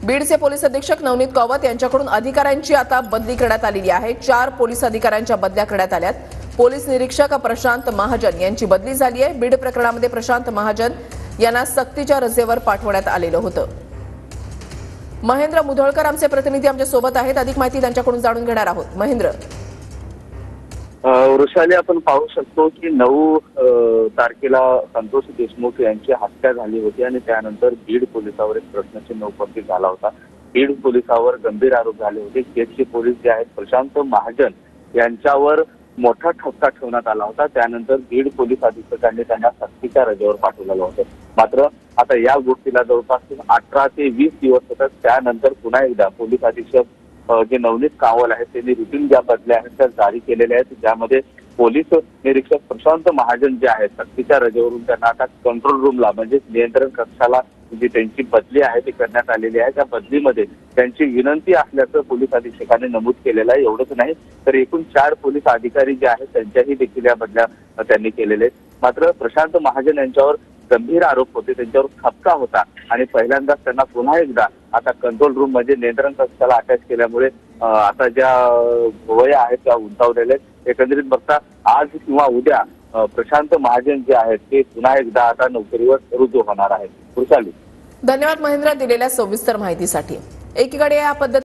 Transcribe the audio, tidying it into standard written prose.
बीडचे पोलीस अधीक्षक नवनीत कौवत यांच्याकडून अधिकाऱ्यांची आता बदली करण्यात आलेली आहे। 4 पोलीस अधिकाऱ्यांच्या बदल्या करण्यात आल्यात। पोलीस निरीक्षक प्रशांत महाजन यांची बदली झाली आहे। बीड प्रकरणामध्ये प्रशांत महाजन यांना सक्तीच्या रजेवर पाठवण्यात आलेलं होतं। महेंद्र मुधोळकर आमचे प्रतिनिधी आमच्या सोबत आहेत, अधिक माहिती त्यांच्याकडून जाणून घेणार आहोत। महेंद्र, वृषाली, आपण पाहू शकतो की 9 तारखेला संतोष देशमुख यांची हत्या झाली होती आणि त्यानंतर बीड पोलिसांवर एक प्रश्नचिन्ह उपस्थित झाला होता। बीड पोलिसांवर गंभीर आरोप झाले होते। केसचे पोलीस जे आहेत प्रशांत महाजन यांच्यावर मोठा ठपका ठेवण्यात आला होता। त्यानंतर बीड पोलीस अधीक्षकांनी त्यांना सक्तीच्या रजेवर पाठवलेलं होतं। मात्र आता या गोष्टीला जवळपास 18 ते 20 दिवस होतात। त्यानंतर पुन्हा एकदा पोलीस अधीक्षक जे नवनीत कावल आहेत त्यांनी रुटीन ज्या बदल्या आहेत त्या जारी केलेल्या आहेत, ज्यामध्ये पोलीस निरीक्षक प्रशांत महाजन जे आहेत सक्तीच्या रजेवरून त्यांना आता कंट्रोल रूमला म्हणजे नियंत्रण कक्षाला जी त्यांची बदली आहे ती करण्यात आलेली आहे। त्या बदलीमध्ये त्यांची विनंती असल्याचं पोलीस अधीक्षकांनी नमूद केलेलं आहे। एवढंच नाही तर एकूण 4 पोलीस अधिकारी जे आहेत त्यांच्याही देखील या बदल्या त्यांनी केलेल्या आहेत। मात्र प्रशांत महाजन यांच्यावर गंभीर आरोप होते, त्यांच्यावर ठपका होता आणि पहिल्यांदाच त्यांना पुन्हा एकदा आता कंट्रोल रूम म्हणजे नियंत्रण कक्षाला अटॅच केल्यामुळे आता ज्या भुवया आहेत त्या उंचावलेल्या आहेत। एकंदरीत बघता आज किंवा उद्या प्रशांत महाजन जे आहेत ते पुन्हा एकदा आता नोकरीवर रुजू होणार आहेत। वृषाली, धन्यवाद महेंद्र दिलेल्या सविस्तर माहितीसाठी। एकीकडे या पद्धती